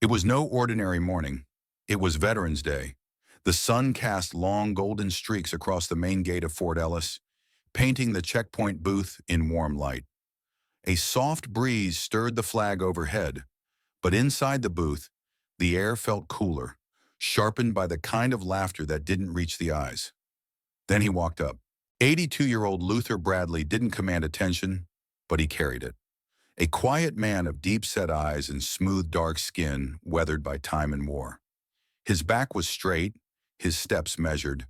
It was no ordinary morning. It was Veterans Day. The sun cast long golden streaks across the main gate of Fort Ellis, painting the checkpoint booth in warm light. A soft breeze stirred the flag overhead, but inside the booth, the air felt cooler, sharpened by the kind of laughter that didn't reach the eyes. Then he walked up. 82-year-old Luther Bradley didn't command attention, but he carried it. A quiet man of deep-set eyes and smooth dark skin weathered by time and war. His back was straight, his steps measured.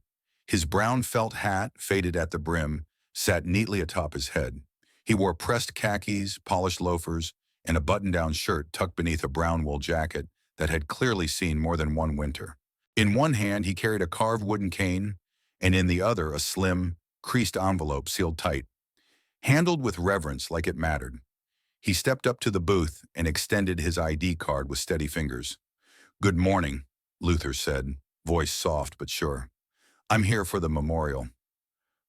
His brown felt hat, faded at the brim, sat neatly atop his head. He wore pressed khakis, polished loafers, and a button-down shirt tucked beneath a brown wool jacket that had clearly seen more than one winter. In one hand, he carried a carved wooden cane, and in the other, a slim, creased envelope sealed tight, handled with reverence like it mattered. He stepped up to the booth and extended his ID card with steady fingers. "Good morning," Luther said, voice soft but sure. "I'm here for the memorial."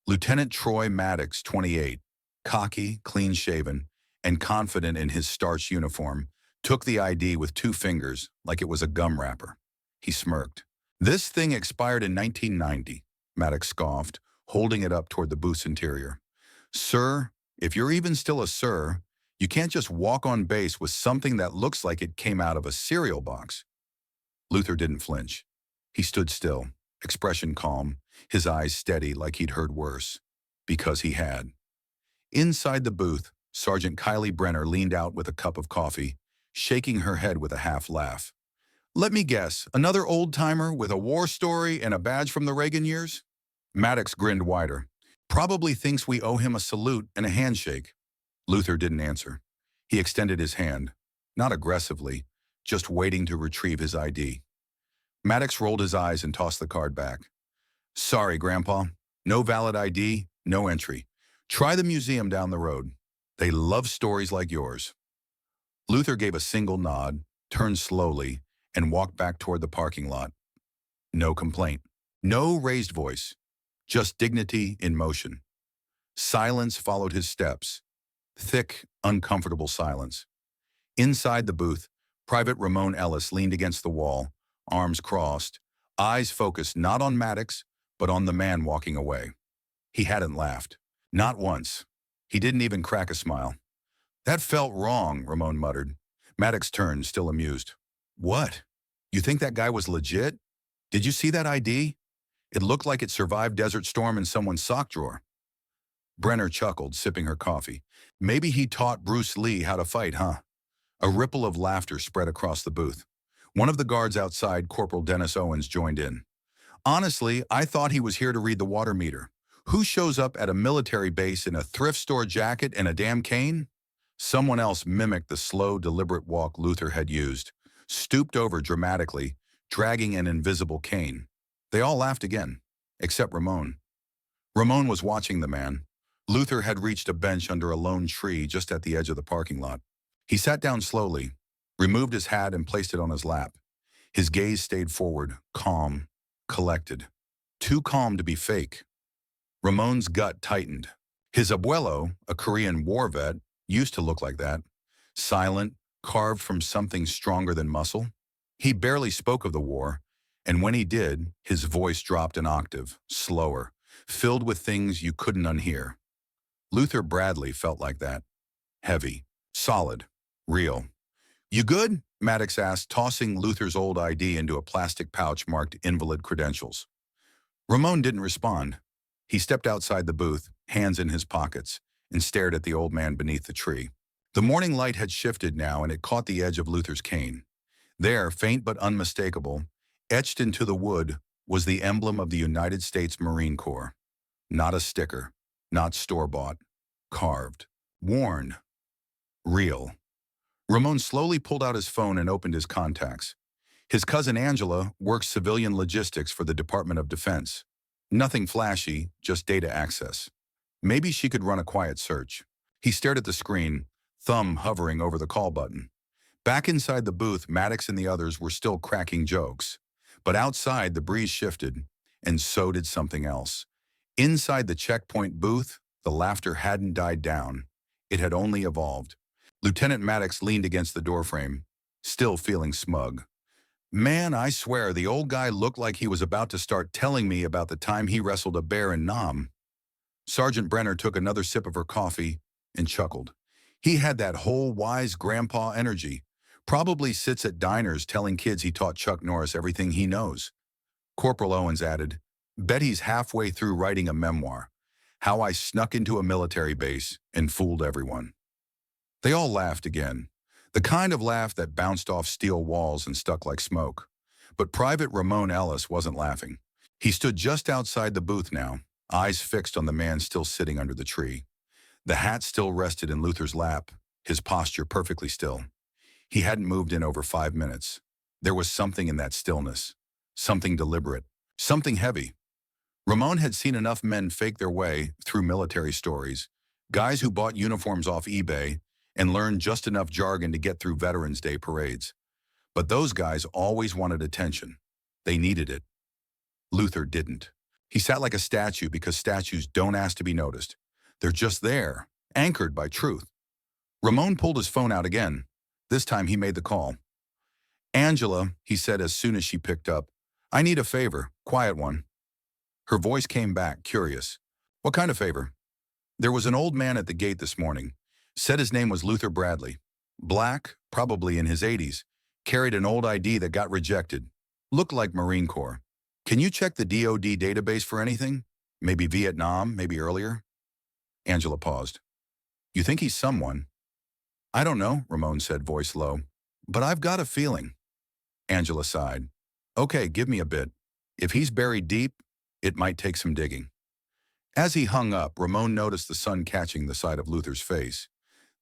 Lieutenant Troy Maddox, 28, cocky, clean-shaven, and confident in his starched uniform, took the ID with two fingers like it was a gum wrapper. He smirked. "This thing expired in 1990, Maddox scoffed, holding it up toward the booth's interior. "Sir, if you're even still a sir, you can't just walk on base with something that looks like it came out of a cereal box." Luther didn't flinch. He stood still, expression calm, his eyes steady like he'd heard worse. Because he had. Inside the booth, Sergeant Kylie Brenner leaned out with a cup of coffee, shaking her head with a half laugh. "Let me guess, another old-timer with a war story and a badge from the Reagan years?" Maddox grinned wider. "Probably thinks we owe him a salute and a handshake." Luther didn't answer. He extended his hand, not aggressively, just waiting to retrieve his ID. Maddox rolled his eyes and tossed the card back. "Sorry, Grandpa. No valid ID, no entry. Try the museum down the road. They love stories like yours." Luther gave a single nod, turned slowly, and walked back toward the parking lot. No complaint. No raised voice. Just dignity in motion. Silence followed his steps. Thick, uncomfortable silence. Inside the booth, Private Ramon Ellis leaned against the wall, arms crossed, eyes focused not on Maddox, but on the man walking away. He hadn't laughed. Not once. He didn't even crack a smile. "That felt wrong," Ramon muttered. Maddox turned, still amused. "What? You think that guy was legit? Did you see that ID? It looked like it survived Desert Storm in someone's sock drawer." Brenner chuckled, sipping her coffee. "Maybe he taught Bruce Lee how to fight, huh?" A ripple of laughter spread across the booth. One of the guards outside, Corporal Dennis Owens, joined in. "Honestly, I thought he was here to read the water meter. Who shows up at a military base in a thrift store jacket and a damn cane?" Someone else mimicked the slow, deliberate walk Luther had used, stooped over dramatically, dragging an invisible cane. They all laughed again, except Ramon. Ramon was watching the man. Luther had reached a bench under a lone tree just at the edge of the parking lot. He sat down slowly, removed his hat and placed it on his lap. His gaze stayed forward, calm, collected. Too calm to be fake. Ramon's gut tightened. His abuelo, a Korean war vet, used to look like that. Silent, carved from something stronger than muscle. He barely spoke of the war, and when he did, his voice dropped an octave, slower, filled with things you couldn't unhear. Luther Bradley felt like that. Heavy, solid, real. "You good?" Maddox asked, tossing Luther's old ID into a plastic pouch marked invalid credentials. Ramon didn't respond. He stepped outside the booth, hands in his pockets, and stared at the old man beneath the tree. The morning light had shifted now, and it caught the edge of Luther's cane. There, faint but unmistakable, etched into the wood, was the emblem of the United States Marine Corps. Not a sticker, not store-bought, carved, worn, real. Ramon slowly pulled out his phone and opened his contacts. His cousin Angela works civilian logistics for the Department of Defense. Nothing flashy, just data access. Maybe she could run a quiet search. He stared at the screen, thumb hovering over the call button. Back inside the booth, Maddox and the others were still cracking jokes. But outside, the breeze shifted, and so did something else. Inside the checkpoint booth, the laughter hadn't died down. It had only evolved. Lieutenant Maddox leaned against the doorframe, still feeling smug. Man, I swear, the old guy looked like he was about to start telling me about the time he wrestled a bear in Nam. Sergeant Brenner took another sip of her coffee and chuckled. He had that whole wise grandpa energy. Probably sits at diners telling kids he taught Chuck Norris everything he knows. Corporal Owens added, bet he's halfway through writing a memoir. How I snuck into a military base and fooled everyone. They all laughed again. The kind of laugh that bounced off steel walls and stuck like smoke. But Private Ramon Ellis wasn't laughing. He stood just outside the booth now, eyes fixed on the man still sitting under the tree. The hat still rested in Luther's lap, his posture perfectly still. He hadn't moved in over 5 minutes. There was something in that stillness. Something deliberate. Something heavy. Ramon had seen enough men fake their way through military stories, guys who bought uniforms off eBay and learned just enough jargon to get through Veterans Day parades. But those guys always wanted attention. They needed it. Luther didn't. He sat like a statue because statues don't ask to be noticed. They're just there, anchored by truth. Ramon pulled his phone out again. This time he made the call. Angela, he said as soon as she picked up, I need a favor, quiet one. Her voice came back, curious. What kind of favor? There was an old man at the gate this morning. Said his name was Luther Bradley. Black, probably in his 80s. Carried an old ID that got rejected. Looked like Marine Corps. Can you check the DoD database for anything? Maybe Vietnam, maybe earlier? Angela paused. You think he's someone? I don't know, Ramon said, voice low. But I've got a feeling. Angela sighed. Okay, give me a bit. If he's buried deep, it might take some digging. As he hung up, Ramon noticed the sun catching the side of Luther's face.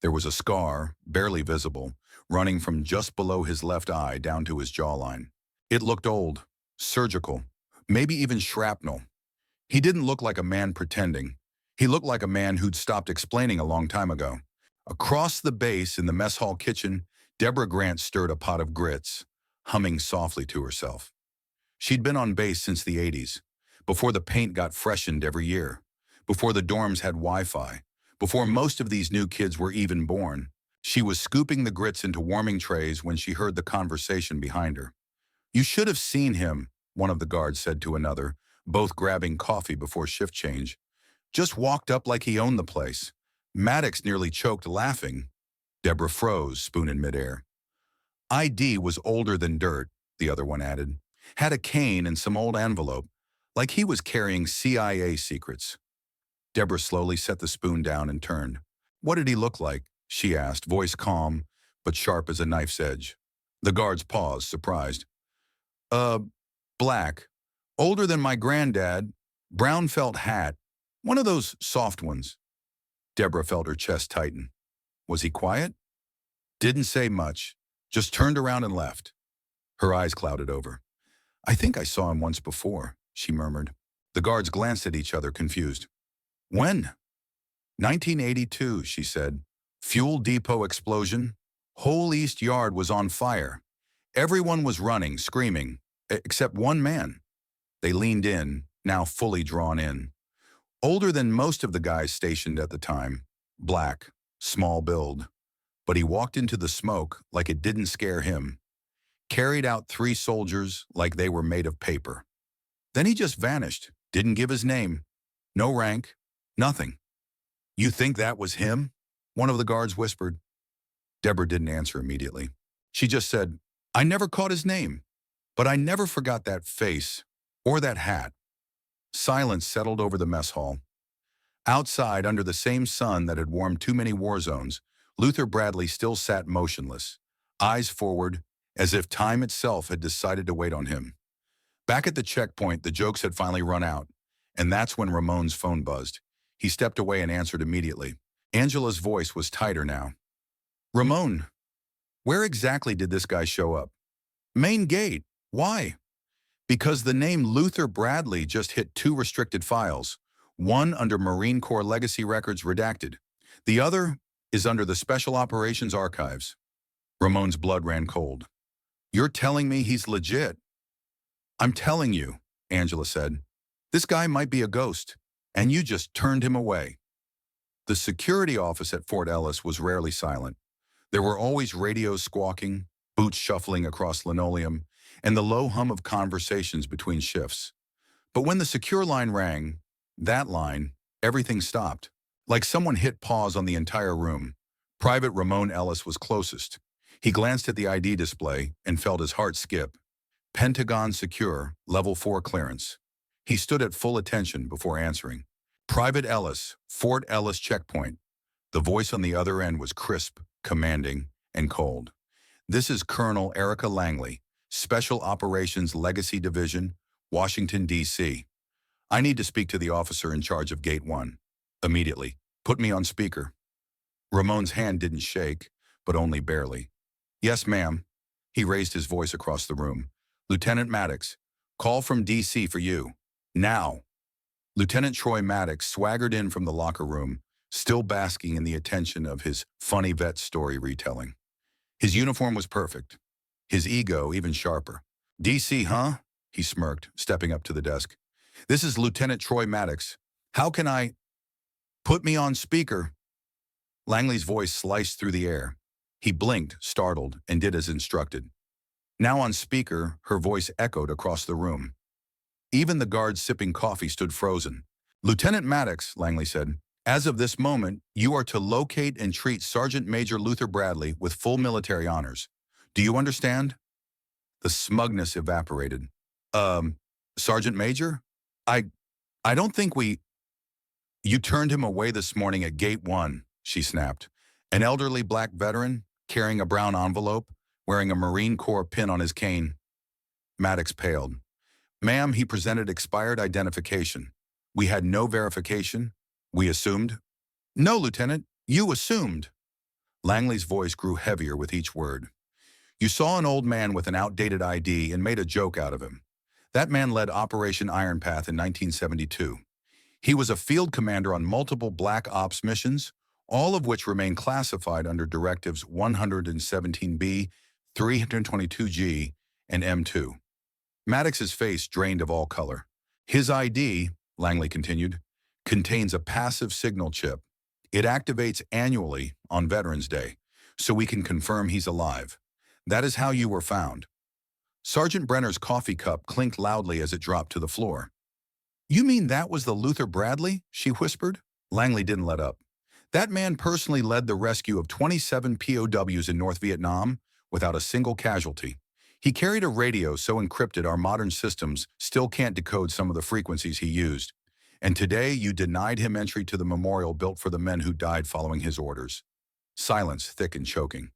There was a scar, barely visible, running from just below his left eye down to his jawline. It looked old, surgical, maybe even shrapnel. He didn't look like a man pretending. He looked like a man who'd stopped explaining a long time ago. Across the base in the mess hall kitchen, Deborah Grant stirred a pot of grits, humming softly to herself. She'd been on base since the 80s, before the paint got freshened every year, before the dorms had Wi-Fi, before most of these new kids were even born. She was scooping the grits into warming trays when she heard the conversation behind her. You should have seen him, one of the guards said to another, both grabbing coffee before shift change. Just walked up like he owned the place. Maddox nearly choked laughing. Deborah froze, spoon in midair. ID was older than dirt, the other one added. Had a cane and some old envelope, like he was carrying CIA secrets. Deborah slowly set the spoon down and turned. What did he look like? She asked, voice calm, but sharp as a knife's edge. The guards paused, surprised. Black. Older than my granddad. Brown felt hat. One of those soft ones. Deborah felt her chest tighten. Was he quiet? Didn't say much. Just turned around and left. Her eyes clouded over. I think I saw him once before, she murmured. The guards glanced at each other, confused. When? 1982, she said. Fuel depot explosion. Whole East Yard was on fire. Everyone was running, screaming, except one man. They leaned in, now fully drawn in. Older than most of the guys stationed at the time. Black, small build. But he walked into the smoke like it didn't scare him. Carried out 3 soldiers like they were made of paper. Then he just vanished, didn't give his name. No rank, nothing. You think that was him? One of the guards whispered. Deborah didn't answer immediately. She just said, I never caught his name, but I never forgot that face or that hat. Silence settled over the mess hall. Outside, under the same sun that had warmed too many war zones, Luther Bradley still sat motionless, eyes forward, as if time itself had decided to wait on him. Back at the checkpoint, the jokes had finally run out, and that's when Ramon's phone buzzed. He stepped away and answered immediately. Angela's voice was tighter now. Ramon, where exactly did this guy show up? Main gate. Why? Because the name Luther Bradley just hit 2 restricted files, one under Marine Corps Legacy Records redacted. The other is under the Special Operations Archives. Ramon's blood ran cold. You're telling me he's legit? I'm telling you, Angela said. This guy might be a ghost, and you just turned him away. The security office at Fort Ellis was rarely silent. There were always radios squawking, boots shuffling across linoleum, and the low hum of conversations between shifts. But when the secure line rang, that line, everything stopped. Like someone hit pause on the entire room. Private Ramon Ellis was closest. He glanced at the ID display and felt his heart skip. Pentagon secure, level 4 clearance. He stood at full attention before answering. Private Ellis, Fort Ellis checkpoint. The voice on the other end was crisp, commanding, and cold. This is Colonel Erica Langley, Special Operations Legacy Division, Washington, D.C. I need to speak to the officer in charge of Gate 1. Immediately. Put me on speaker. Ramon's hand didn't shake, but only barely. Yes, ma'am. He raised his voice across the room. Lieutenant Maddox, call from D.C. for you. Now. Lieutenant Troy Maddox swaggered in from the locker room, still basking in the attention of his funny vet story retelling. His uniform was perfect. His ego even sharper. D.C., huh? He smirked, stepping up to the desk. This is Lieutenant Troy Maddox. How can I... Put me on speaker. Langley's voice sliced through the air. He blinked, startled, and did as instructed. Now on speaker, her voice echoed across the room. Even the guards sipping coffee stood frozen. Lieutenant Maddox, Langley said, as of this moment, you are to locate and treat Sergeant Major Luther Bradley with full military honors. Do you understand? The smugness evaporated. Sergeant Major? I don't think we... You turned him away this morning at Gate 1, she snapped. An elderly black veteran, carrying a brown envelope, wearing a Marine Corps pin on his cane. Maddox paled. Ma'am, he presented expired identification. We had no verification. We assumed. No, Lieutenant, you assumed. Langley's voice grew heavier with each word. You saw an old man with an outdated ID and made a joke out of him. That man led Operation Iron Path in 1972. He was a field commander on multiple Black Ops missions, all of which remain classified under Directives 117B, 322G, and M2. Maddox's face drained of all color. His ID, Langley continued, contains a passive signal chip. It activates annually on Veterans Day, so we can confirm he's alive. That is how you were found. Sergeant Brenner's coffee cup clinked loudly as it dropped to the floor. You mean that was the Luther Bradley? She whispered. Langley didn't let up. That man personally led the rescue of 27 POWs in North Vietnam without a single casualty. He carried a radio so encrypted our modern systems still can't decode some of the frequencies he used. And today you denied him entry to the memorial built for the men who died following his orders. Silence, thick and choking.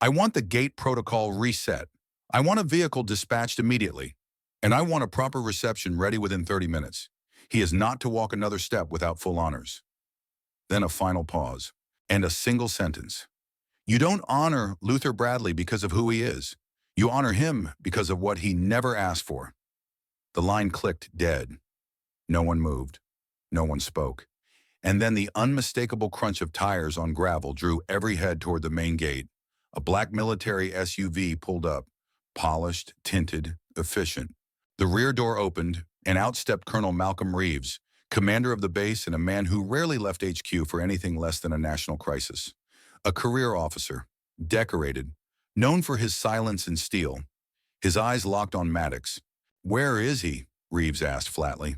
I want the gate protocol reset. I want a vehicle dispatched immediately. And I want a proper reception ready within 30 minutes. He is not to walk another step without full honors. Then a final pause, and a single sentence. You don't honor Luther Bradley because of who he is. You honor him because of what he never asked for. The line clicked dead. No one moved. No one spoke. And then the unmistakable crunch of tires on gravel drew every head toward the main gate. A black military SUV pulled up, polished, tinted, efficient. The rear door opened, and out stepped Colonel Malcolm Reeves, commander of the base and a man who rarely left HQ for anything less than a national crisis. A career officer, decorated, known for his silence and steel. His eyes locked on Maddox. Where is he? Reeves asked flatly.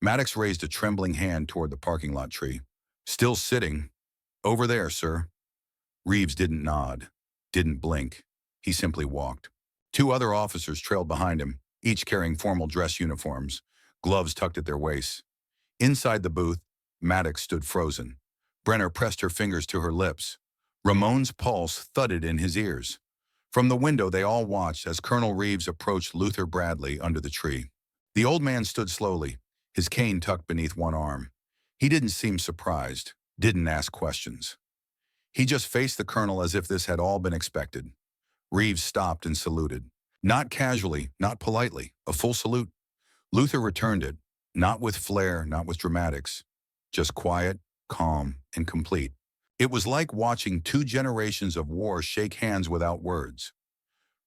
Maddox raised a trembling hand toward the parking lot tree. Still sitting. Over there, sir. Reeves didn't nod, didn't blink. He simply walked. Two other officers trailed behind him, each carrying formal dress uniforms, gloves tucked at their waists. Inside the booth, Maddox stood frozen. Brenner pressed her fingers to her lips. Ramon's pulse thudded in his ears. From the window, they all watched as Colonel Reeves approached Luther Bradley under the tree. The old man stood slowly, his cane tucked beneath one arm. He didn't seem surprised, didn't ask questions. He just faced the colonel as if this had all been expected. Reeves stopped and saluted. Not casually, not politely, a full salute. Luther returned it, not with flair, not with dramatics, just quiet, calm, and complete. It was like watching two generations of war shake hands without words.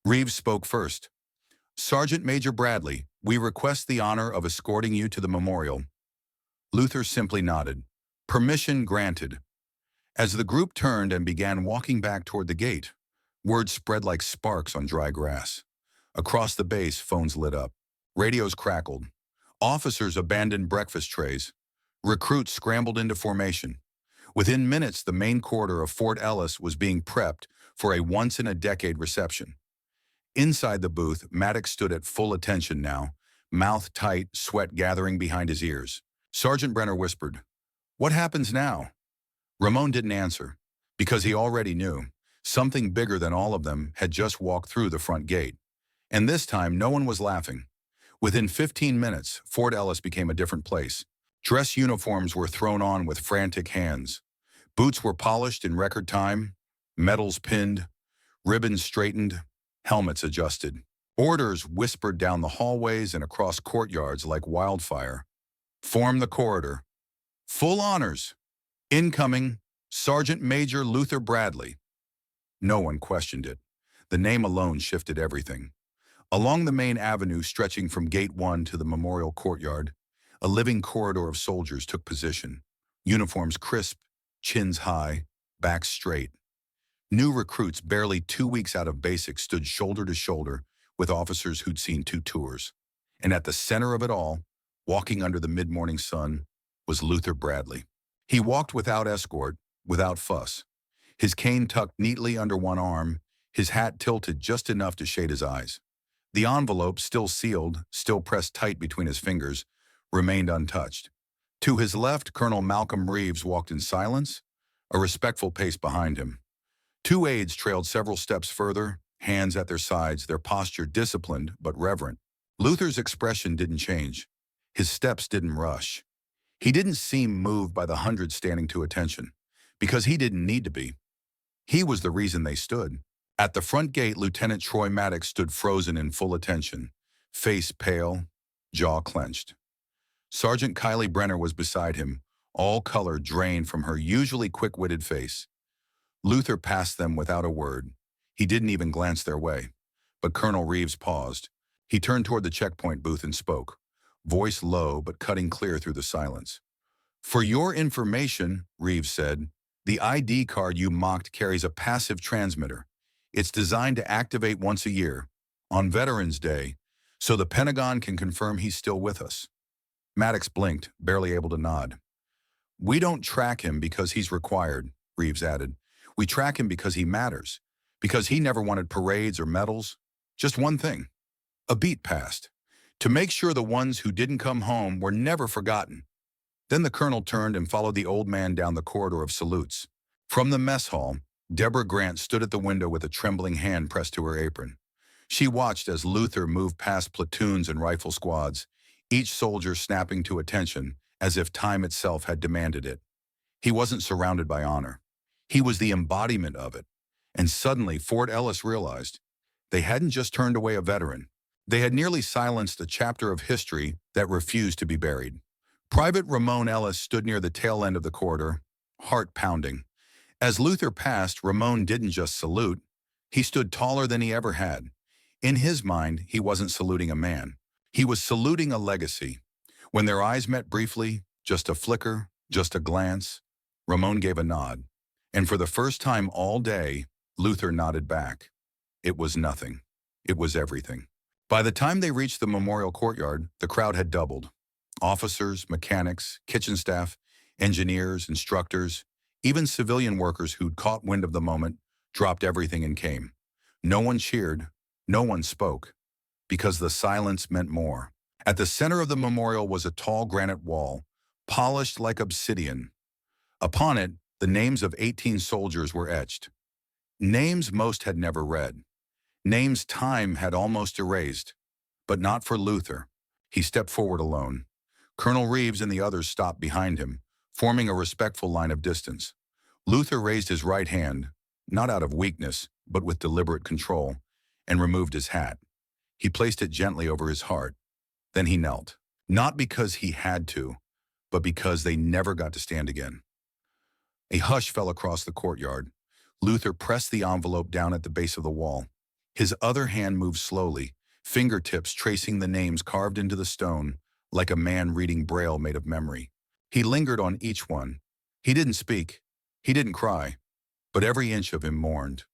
Reeves spoke first. Sergeant Major Bradley, we request the honor of escorting you to the memorial. Luther simply nodded. Permission granted. As the group turned and began walking back toward the gate, Word spread like sparks on dry grass. Across the base, phones lit up. Radios crackled. Officers abandoned breakfast trays. Recruits scrambled into formation. Within minutes, the main corridor of Fort Ellis was being prepped for a once-in-a-decade reception. Inside the booth, Maddox stood at full attention now, mouth tight, sweat gathering behind his ears. Sergeant Brenner whispered, "What happens now?" Ramon didn't answer, because he already knew. Something bigger than all of them had just walked through the front gate. And this time, no one was laughing. Within 15 minutes, Fort Ellis became a different place. Dress uniforms were thrown on with frantic hands. Boots were polished in record time, medals pinned, ribbons straightened, helmets adjusted. Orders whispered down the hallways and across courtyards like wildfire. Form the corridor. Full honors. Incoming, Sergeant Major Luther Bradley. No one questioned it. The name alone shifted everything. Along the main avenue stretching from Gate 1 to the Memorial Courtyard, a living corridor of soldiers took position. Uniforms crisp, chins high, backs straight. New recruits barely 2 weeks out of basic stood shoulder to shoulder with officers who'd seen 2 tours. And at the center of it all, walking under the mid-morning sun, was Luther Bradley. He walked without escort, without fuss. His cane tucked neatly under one arm, his hat tilted just enough to shade his eyes. The envelope, still sealed, still pressed tight between his fingers, remained untouched. To his left, Colonel Malcolm Reeves walked in silence, a respectful pace behind him. 2 aides trailed several steps further, hands at their sides, their posture disciplined but reverent. Luther's expression didn't change. His steps didn't rush. He didn't seem moved by the hundreds standing to attention, because he didn't need to be. He was the reason they stood. At the front gate, Lieutenant Troy Maddox stood frozen in full attention, face pale, jaw clenched. Sergeant Kylie Brenner was beside him, all color drained from her usually quick-witted face. Luther passed them without a word. He didn't even glance their way. But Colonel Reeves paused. He turned toward the checkpoint booth and spoke, voice low but cutting clear through the silence. "For your information," Reeves said, "the ID card you mocked carries a passive transmitter. It's designed to activate once a year, on Veterans Day, so the Pentagon can confirm he's still with us." Maddox blinked, barely able to nod. "We don't track him because he's required," Reeves added. "We track him because he matters, because he never wanted parades or medals. Just one thing. A beat passed. To make sure the ones who didn't come home were never forgotten." Then the colonel turned and followed the old man down the corridor of salutes. From the mess hall, Deborah Grant stood at the window with a trembling hand pressed to her apron. She watched as Luther moved past platoons and rifle squads, each soldier snapping to attention as if time itself had demanded it. He wasn't surrounded by honor. He was the embodiment of it. And suddenly, Fort Ellis realized they hadn't just turned away a veteran. They had nearly silenced a chapter of history that refused to be buried. Private Ramon Ellis stood near the tail end of the corridor, heart pounding. As Luther passed, Ramon didn't just salute. He stood taller than he ever had. In his mind, he wasn't saluting a man. He was saluting a legacy. When their eyes met briefly, just a flicker, just a glance, Ramon gave a nod. And for the first time all day, Luther nodded back. It was nothing. It was everything. By the time they reached the memorial courtyard, the crowd had doubled. Officers, mechanics, kitchen staff, engineers, instructors, even civilian workers who'd caught wind of the moment, dropped everything and came. No one cheered, no one spoke, because the silence meant more. At the center of the memorial was a tall granite wall, polished like obsidian. Upon it, the names of 18 soldiers were etched. Names most had never read. Names time had almost erased. But not for Luther. He stepped forward alone. Colonel Reeves and the others stopped behind him, forming a respectful line of distance. Luther raised his right hand, not out of weakness, but with deliberate control, and removed his hat. He placed it gently over his heart. Then he knelt, not because he had to, but because they never got to stand again. A hush fell across the courtyard. Luther pressed the envelope down at the base of the wall. His other hand moved slowly, fingertips tracing the names carved into the stone, like a man reading Braille made of memory. He lingered on each one. He didn't speak. He didn't cry. But every inch of him mourned.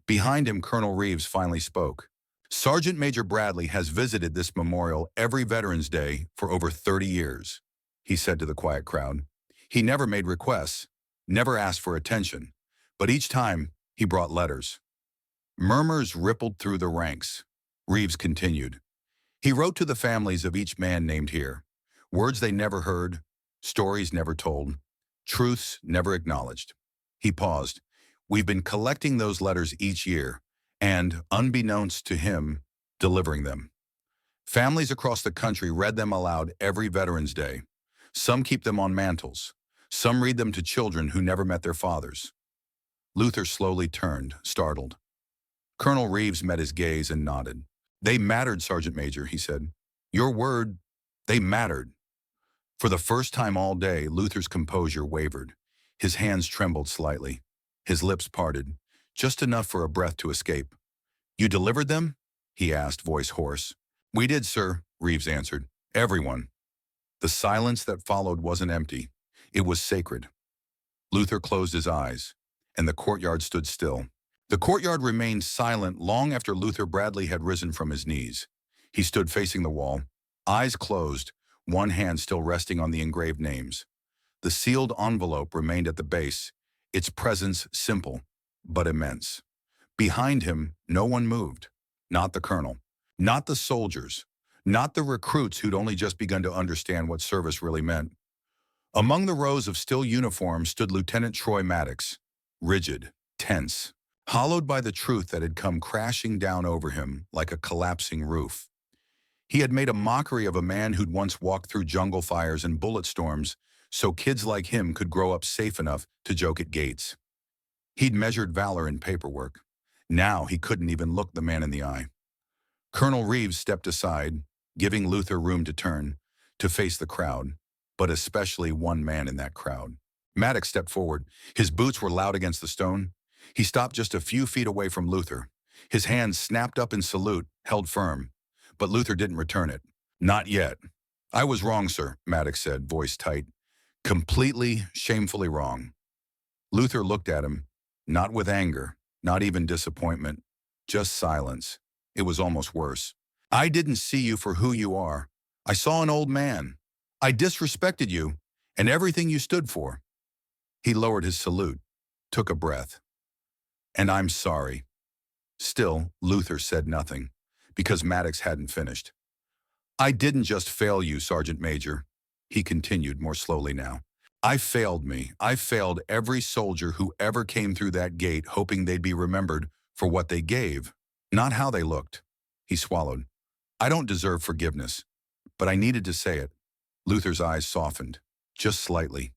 Behind him, Colonel Reeves finally spoke. Sergeant Major Bradley has visited this memorial every Veterans Day for over 30 years, he said to the quiet crowd. He never made requests, never asked for attention, but each time he brought letters. Murmurs rippled through the ranks. Reeves continued. He wrote to the families of each man named here. Words they never heard, stories never told, truths never acknowledged. He paused. We've been collecting those letters each year, and, unbeknownst to him, delivering them. Families across the country read them aloud every Veterans Day. Some keep them on mantles. Some read them to children who never met their fathers. Luther slowly turned, startled. Colonel Reeves met his gaze and nodded. They mattered, Sergeant Major, he said. Your word, they mattered. For the first time all day, Luther's composure wavered. His hands trembled slightly. His lips parted, just enough for a breath to escape. You delivered them? He asked, voice hoarse. We did, sir, Reeves answered. Everyone. The silence that followed wasn't empty. It was sacred. Luther closed his eyes, and the courtyard stood still. The courtyard remained silent long after Luther Bradley had risen from his knees. He stood facing the wall, eyes closed, one hand still resting on the engraved names. The sealed envelope remained at the base, its presence simple, but immense. Behind him, no one moved. Not the colonel, not the soldiers, not the recruits who'd only just begun to understand what service really meant. Among the rows of still uniforms stood Lieutenant Troy Maddox, rigid, tense, hollowed by the truth that had come crashing down over him like a collapsing roof. He had made a mockery of a man who'd once walked through jungle fires and bullet storms so kids like him could grow up safe enough to joke at gates. He'd measured valor in paperwork. Now he couldn't even look the man in the eye. Colonel Reeves stepped aside, giving Luther room to turn, to face the crowd, but especially one man in that crowd. Maddox stepped forward. His boots were loud against the stone. He stopped just a few feet away from Luther. His hands snapped up in salute, held firm. But Luther didn't return it. Not yet. I was wrong, sir, Maddox said, voice tight. Completely, shamefully wrong. Luther looked at him, not with anger, not even disappointment, just silence. It was almost worse. I didn't see you for who you are. I saw an old man. I disrespected you and everything you stood for. He lowered his salute, took a breath. And I'm sorry. Still, Luther said nothing, because Maddox hadn't finished. I didn't just fail you, Sergeant Major, he continued more slowly now. I failed me. I failed every soldier who ever came through that gate hoping they'd be remembered for what they gave, not how they looked. He swallowed. I don't deserve forgiveness, but I needed to say it. Luther's eyes softened, just slightly.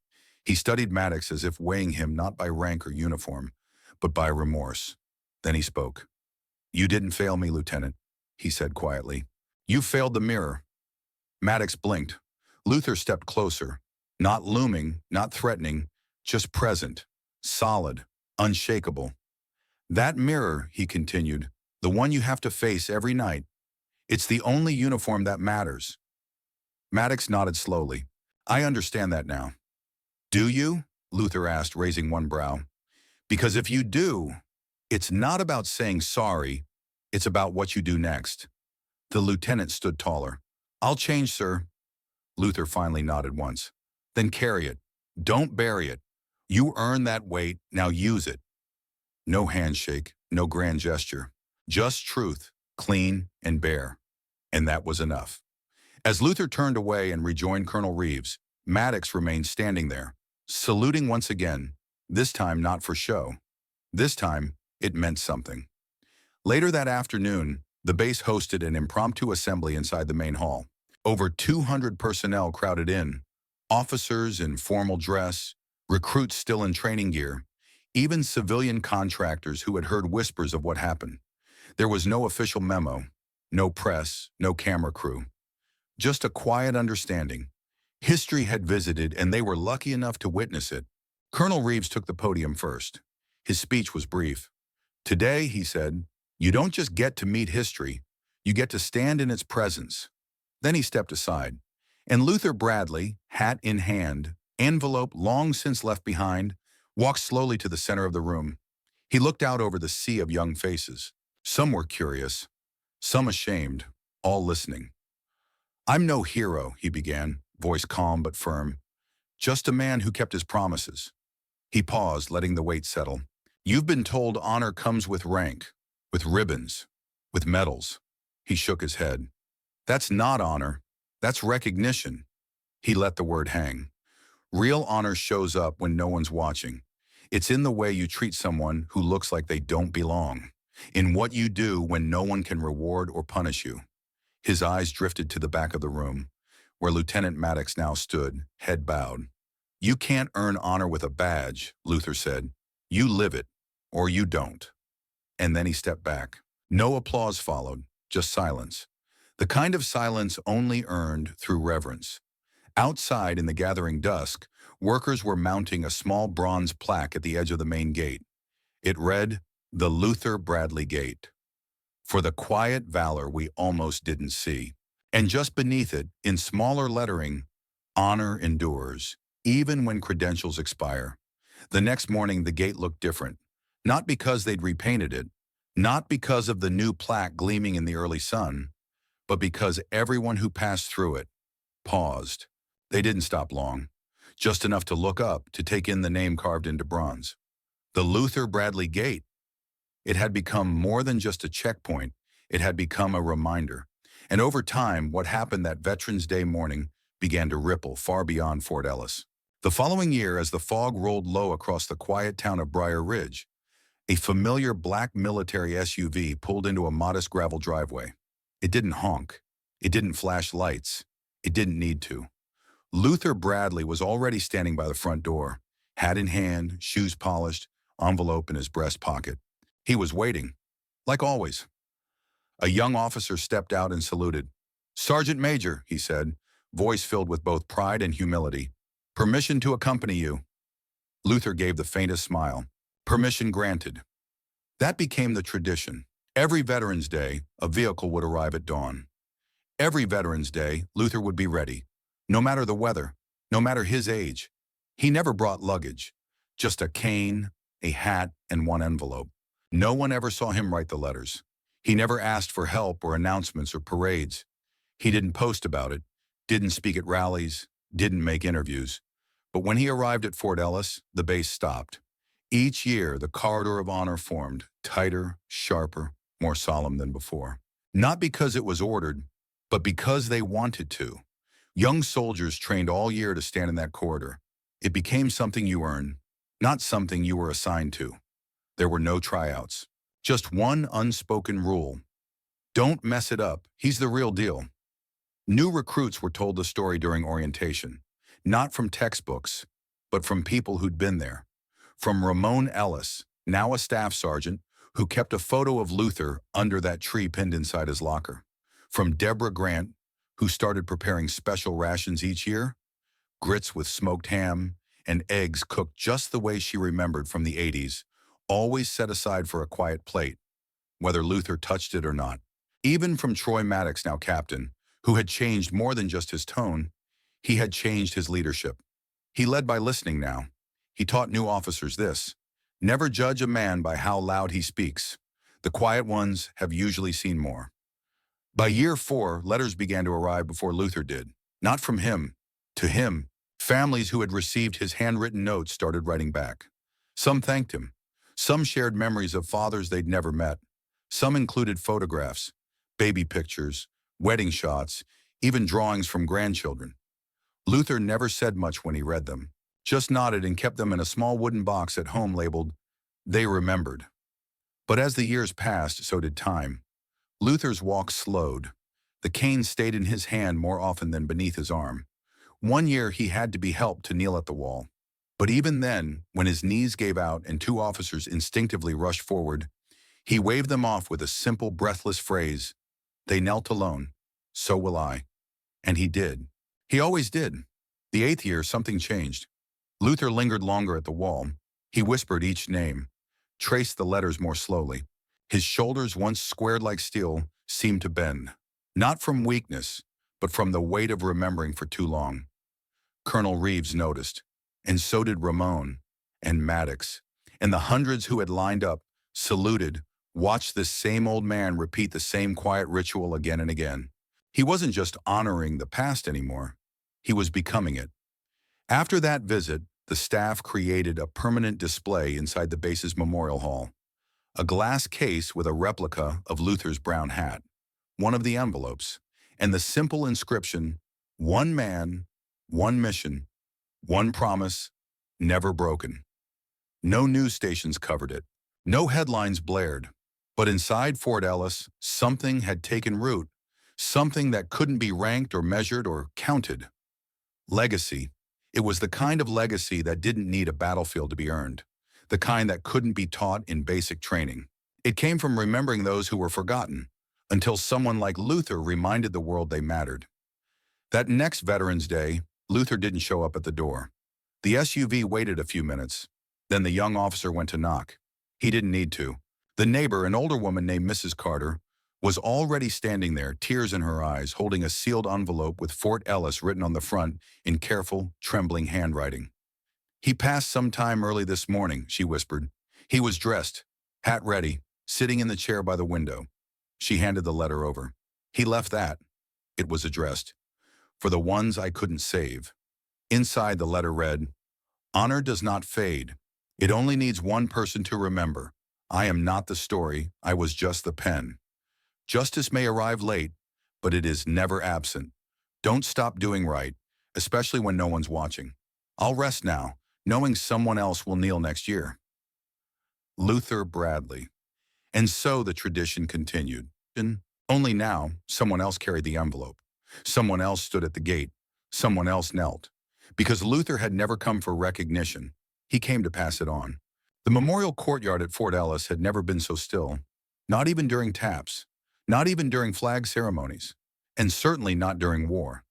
He studied Maddox as if weighing him not by rank or uniform, but by remorse. Then he spoke. You didn't fail me, Lieutenant, he said quietly. You failed the mirror. Maddox blinked. Luther stepped closer, not looming, not threatening, just present, solid, unshakable. That mirror, he continued, the one you have to face every night, it's the only uniform that matters. Maddox nodded slowly. I understand that now. Do you? Luther asked, raising one brow. Because if you do, it's not about saying sorry, it's about what you do next. The lieutenant stood taller. I'll change, sir. Luther finally nodded once. Then carry it. Don't bury it. You earned that weight, now use it. No handshake, no grand gesture. Just truth, clean and bare. And that was enough. As Luther turned away and rejoined Colonel Reeves, Maddox remained standing there, saluting once again, this time not for show. This time, it meant something. Later that afternoon, the base hosted an impromptu assembly inside the main hall. Over 200 personnel crowded in, officers in formal dress, recruits still in training gear, even civilian contractors who had heard whispers of what happened. There was no official memo, no press, no camera crew. Just a quiet understanding. History had visited, and they were lucky enough to witness it. Colonel Reeves took the podium first. His speech was brief. Today, he said, you don't just get to meet history, you get to stand in its presence. Then he stepped aside, and Luther Bradley, hat in hand, envelope long since left behind, walked slowly to the center of the room. He looked out over the sea of young faces. Some were curious, some ashamed, all listening. "I'm no hero," he began, voice calm but firm. "Just a man who kept his promises." He paused, letting the weight settle. "You've been told honor comes with rank, with ribbons, with medals." He shook his head. "That's not honor. That's recognition." He let the word hang. "Real honor shows up when no one's watching. It's in the way you treat someone who looks like they don't belong. In what you do when no one can reward or punish you." His eyes drifted to the back of the room, where Lieutenant Maddox now stood, head bowed. "You can't earn honor with a badge," Luther said. "You live it, or you don't." And then he stepped back. No applause followed, just silence. The kind of silence only earned through reverence. Outside in the gathering dusk, workers were mounting a small bronze plaque at the edge of the main gate. It read, "The Luther Bradley Gate. For the quiet valor we almost didn't see." And just beneath it, in smaller lettering, "Honor endures, even when credentials expire." The next morning, the gate looked different. Not because they'd repainted it, not because of the new plaque gleaming in the early sun, but because everyone who passed through it paused. They didn't stop long, just enough to look up, to take in the name carved into bronze. The Luther Bradley Gate. It had become more than just a checkpoint. It had become a reminder. And over time, what happened that Veterans Day morning began to ripple far beyond Fort Ellis. The following year, as the fog rolled low across the quiet town of Briar Ridge, a familiar black military SUV pulled into a modest gravel driveway. It didn't honk. It didn't flash lights. It didn't need to. Luther Bradley was already standing by the front door, hat in hand, shoes polished, envelope in his breast pocket. He was waiting, like always. A young officer stepped out and saluted. "Sergeant Major," he said, voice filled with both pride and humility. "Permission to accompany you." Luther gave the faintest smile. Permission granted. That became the tradition. Every Veterans Day, a vehicle would arrive at dawn. Every Veterans Day, Luther would be ready, no matter the weather, no matter his age. He never brought luggage, just a cane, a hat, and one envelope. No one ever saw him write the letters. He never asked for help or announcements or parades. He didn't post about it, didn't speak at rallies, didn't make interviews. But when he arrived at Fort Ellis, the base stopped. Each year, the corridor of honor formed, tighter, sharper, more solemn than before. Not because it was ordered, but because they wanted to. Young soldiers trained all year to stand in that corridor. It became something you earned, not something you were assigned to. There were no tryouts. Just one unspoken rule. Don't mess it up. He's the real deal. New recruits were told the story during orientation, not from textbooks, but from people who'd been there. From Ramon Ellis, now a staff sergeant, who kept a photo of Luther under that tree pinned inside his locker. From Deborah Grant, who started preparing special rations each year, grits with smoked ham and eggs cooked just the way she remembered from the 80s, always set aside for a quiet plate, whether Luther touched it or not. Even from Troy Maddox, now captain, who had changed more than just his tone, he had changed his leadership. He led by listening now. He taught new officers this: never judge a man by how loud he speaks. The quiet ones have usually seen more. By year 4, letters began to arrive before Luther did. Not from him, to him. Families who had received his handwritten notes started writing back. Some thanked him. Some shared memories of fathers they'd never met. Some included photographs, baby pictures, wedding shots, even drawings from grandchildren. Luther never said much when he read them, just nodded and kept them in a small wooden box at home labeled, "They remembered." But as the years passed, so did time. Luther's walk slowed. The cane stayed in his hand more often than beneath his arm. One year he had to be helped to kneel at the wall. But even then, when his knees gave out and 2 officers instinctively rushed forward, he waved them off with a simple, breathless phrase: "They knelt alone. So will I." And he did. He always did. The 8th year, something changed. Luther lingered longer at the wall. He whispered each name, traced the letters more slowly. His shoulders, once squared like steel, seemed to bend. Not from weakness, but from the weight of remembering for too long. Colonel Reeves noticed, and so did Ramon, and Maddox, and the hundreds who had lined up, saluted, watched this same old man repeat the same quiet ritual again and again. He wasn't just honoring the past anymore. He was becoming it. After that visit, the staff created a permanent display inside the base's memorial hall. A glass case with a replica of Luther's brown hat, one of the envelopes, and the simple inscription, "One man, one mission, one promise, never broken." No news stations covered it. No headlines blared. But inside Fort Ellis, something had taken root, something that couldn't be ranked or measured or counted. Legacy. It was the kind of legacy that didn't need a battlefield to be earned, the kind that couldn't be taught in basic training. It came from remembering those who were forgotten, until someone like Luther reminded the world they mattered. That next Veterans Day, Luther didn't show up at the door. The SUV waited a few minutes. Then the young officer went to knock. He didn't need to. The neighbor, an older woman named Mrs. Carter, was already standing there, tears in her eyes, holding a sealed envelope with Fort Ellis written on the front in careful, trembling handwriting. "He passed some time early this morning," she whispered. "He was dressed, hat ready, sitting in the chair by the window." She handed the letter over. "He left that." It was addressed, "For the ones I couldn't save." Inside, the letter read, "Honor does not fade. It only needs one person to remember. I am not the story, I was just the pen. Justice may arrive late, but it is never absent. Don't stop doing right, especially when no one's watching. I'll rest now, knowing someone else will kneel next year." Luther Bradley. And so the tradition continued. And only now, someone else carried the envelope. Someone else stood at the gate. Someone else knelt. Because Luther had never come for recognition, he came to pass it on. The memorial courtyard at Fort Ellis had never been so still, not even during taps, not even during flag ceremonies, and certainly not during war.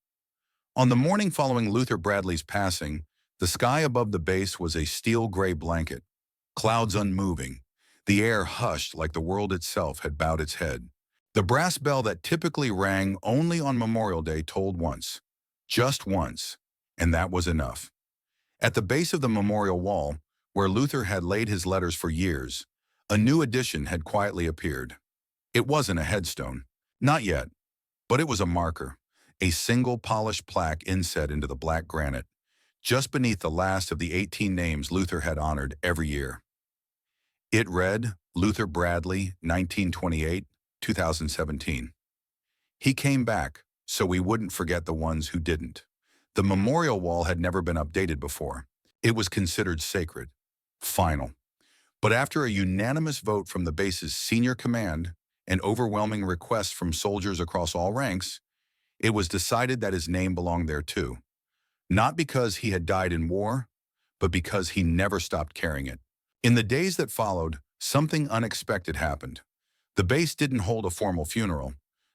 On the morning following Luther Bradley's passing, the sky above the base was a steel gray blanket, clouds unmoving, the air hushed like the world itself had bowed its head. The brass bell that typically rang only on Memorial Day tolled once, just once, and that was enough. At the base of the memorial wall, where Luther had laid his letters for years, a new addition had quietly appeared. It wasn't a headstone, not yet, but it was a marker, a single polished plaque inset into the black granite, just beneath the last of the 18 names Luther had honored every year. It read, "Luther Bradley, 1928, 2017. He came back, so we wouldn't forget the ones who didn't." The memorial wall had never been updated before. It was considered sacred, final. But after a unanimous vote from the base's senior command and overwhelming requests from soldiers across all ranks, it was decided that his name belonged there too. Not because he had died in war, but because he never stopped carrying it. In the days that followed, something unexpected happened. The base didn't hold a formal funeral.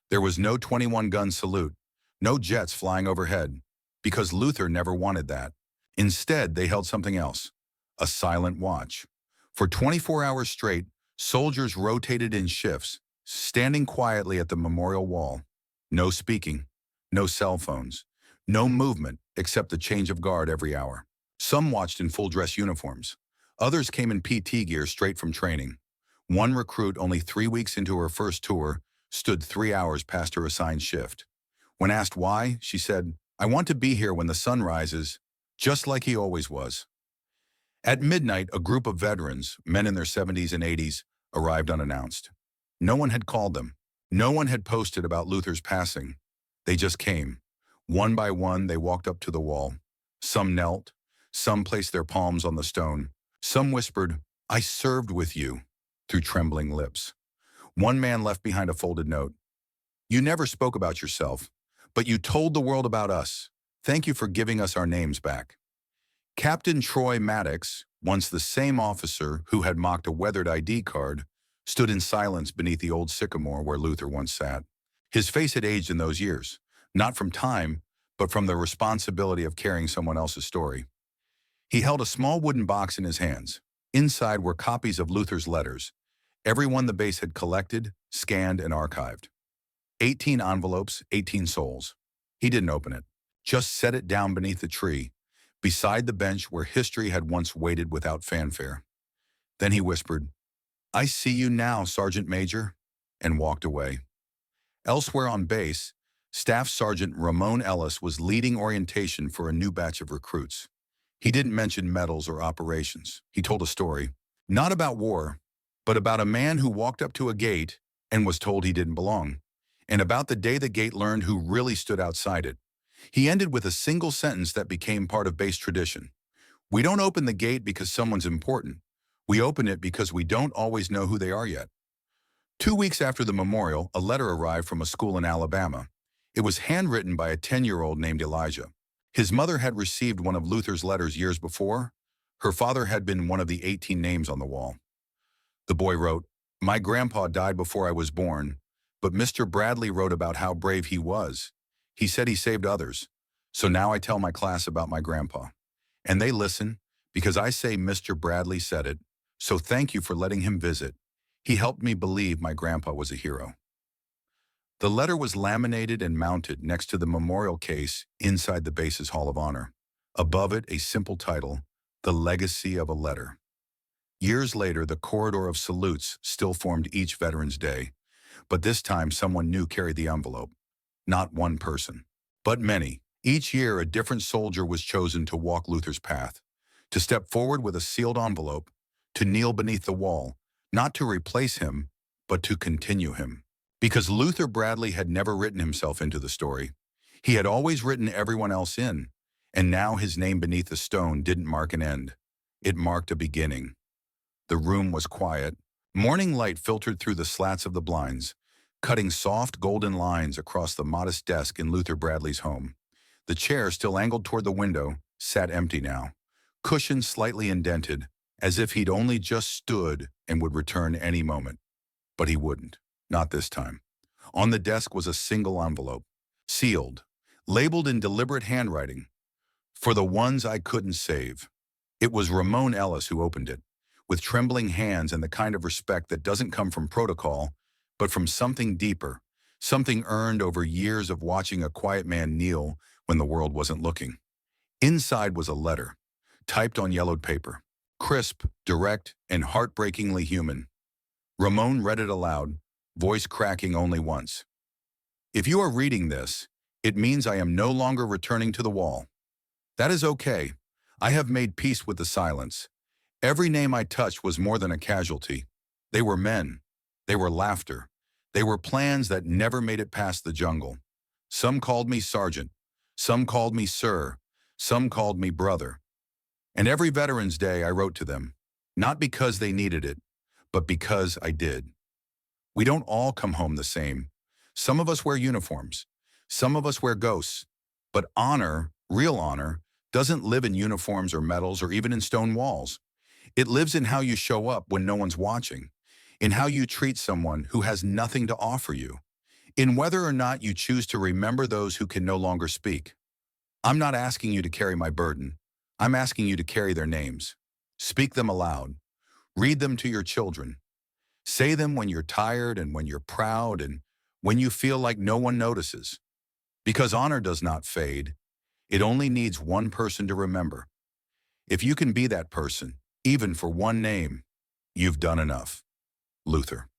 There was no 21-gun salute, no jets flying overhead, because Luther never wanted that. Instead, they held something else, a silent watch. For 24 hours straight, soldiers rotated in shifts, standing quietly at the memorial wall. No speaking, no cell phones, no movement except the change of guard every hour. Some watched in full-dress uniforms. Others came in PT gear straight from training. One recruit, only 3 weeks into her first tour, stood 3 hours past her assigned shift. When asked why, she said, "I want to be here when the sun rises, just like he always was." At midnight, a group of veterans, men in their 70s and 80s, arrived unannounced. No one had called them. No one had posted about Luther's passing. They just came. One by one, they walked up to the wall. Some knelt. Some placed their palms on the stone. Some whispered, "I served with you," through trembling lips. One man left behind a folded note. "You never spoke about yourself, but you told the world about us. Thank you for giving us our names back." Captain Troy Maddox, once the same officer who had mocked a weathered ID card, stood in silence beneath the old sycamore where Luther once sat. His face had aged in those years, not from time, but from the responsibility of carrying someone else's story. He held a small wooden box in his hands. Inside were copies of Luther's letters, every one the base had collected, scanned, and archived. 18 envelopes, 18 souls. He didn't open it, just set it down beneath the tree, beside the bench where history had once waited without fanfare. Then he whispered, "I see you now, Sergeant Major," and walked away. Elsewhere on base, Staff Sergeant Ramon Ellis was leading orientation for a new batch of recruits. He didn't mention medals or operations. He told a story, not about war, but about a man who walked up to a gate and was told he didn't belong, and about the day the gate learned who really stood outside it. He ended with a single sentence that became part of base tradition. "We don't open the gate because someone's important. We open it because we don't always know who they are yet." 2 weeks after the memorial, a letter arrived from a school in Alabama. It was handwritten by a 10-year-old named Elijah. His mother had received one of Luther's letters years before. Her father had been one of the 18 names on the wall. The boy wrote, "My grandpa died before I was born, but Mr. Bradley wrote about how brave he was. He said he saved others. So now I tell my class about my grandpa. And they listen because I say Mr. Bradley said it. So thank you for letting him visit. He helped me believe my grandpa was a hero." The letter was laminated and mounted next to the memorial case inside the base's Hall of Honor. Above it, a simple title, "The Legacy of a Letter." Years later, the corridor of salutes still formed each Veterans Day, but this time someone new carried the envelope. Not one person, but many. Each year, a different soldier was chosen to walk Luther's path, to step forward with a sealed envelope, to kneel beneath the wall, not to replace him, but to continue him. Because Luther Bradley had never written himself into the story. He had always written everyone else in, and now his name beneath the stone didn't mark an end. It marked a beginning. The room was quiet. Morning light filtered through the slats of the blinds, cutting soft golden lines across the modest desk in Luther Bradley's home. The chair, still angled toward the window, sat empty now, cushions slightly indented, as if he'd only just stood and would return any moment. But he wouldn't. Not this time. On the desk was a single envelope, sealed, labeled in deliberate handwriting, "For the ones I couldn't save." It was Ramon Ellis who opened it, with trembling hands and the kind of respect that doesn't come from protocol, but from something deeper, something earned over years of watching a quiet man kneel when the world wasn't looking. Inside was a letter, typed on yellowed paper, crisp, direct, and heartbreakingly human. Ramon read it aloud, voice cracking only once. "If you are reading this, it means I am no longer returning to the wall. That is okay. I have made peace with the silence. Every name I touched was more than a casualty. They were men. They were laughter. They were plans that never made it past the jungle. Some called me sergeant. Some called me sir. Some called me brother. And every Veterans Day I wrote to them, not because they needed it, but because I did. We don't all come home the same. Some of us wear uniforms. Some of us wear ghosts. But honor, real honor, doesn't live in uniforms or medals or even in stone walls. It lives in how you show up when no one's watching, in how you treat someone who has nothing to offer you, in whether or not you choose to remember those who can no longer speak. I'm not asking you to carry my burden. I'm asking you to carry their names. Speak them aloud. Read them to your children. Say them when you're tired and when you're proud and when you feel like no one notices. Because honor does not fade. It only needs one person to remember. If you can be that person, even for one name, you've done enough. Luther.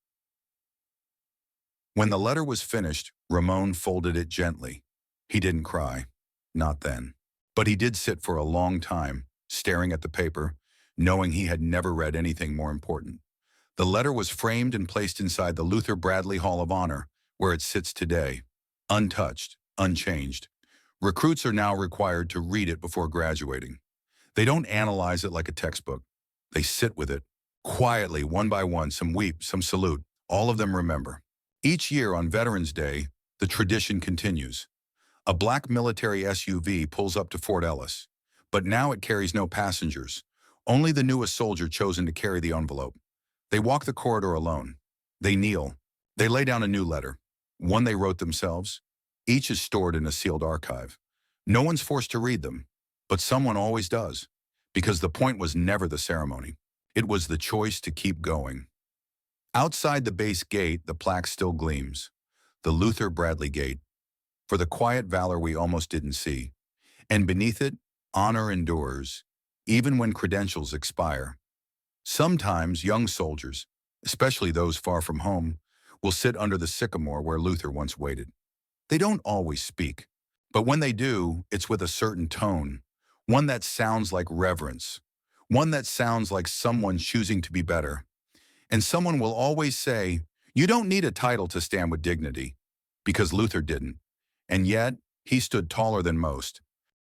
When the letter was finished, Ramon folded it gently. He didn't cry. Not then. But he did sit for a long time, staring at the paper, knowing he had never read anything more important. The letter was framed and placed inside the Luther Bradley Hall of Honor, where it sits today, untouched, unchanged. Recruits are now required to read it before graduating. They don't analyze it like a textbook. They sit with it, quietly, one by one, some weep, some salute. All of them remember. Each year on Veterans Day, the tradition continues. A black military SUV pulls up to Fort Ellis, but now it carries no passengers, only the newest soldier chosen to carry the envelope. They walk the corridor alone. They kneel. They lay down a new letter, one they wrote themselves. Each is stored in a sealed archive. No one's forced to read them, but someone always does, because the point was never the ceremony. It was the choice to keep going. Outside the base gate, the plaque still gleams. The Luther Bradley Gate, for the quiet valor we almost didn't see. And beneath it, honor endures, even when credentials expire. Sometimes young soldiers, especially those far from home, will sit under the sycamore where Luther once waited. They don't always speak, but when they do, it's with a certain tone, one that sounds like reverence, one that sounds like someone choosing to be better. And someone will always say, you don't need a title to stand with dignity, because Luther didn't. And yet, he stood taller than most.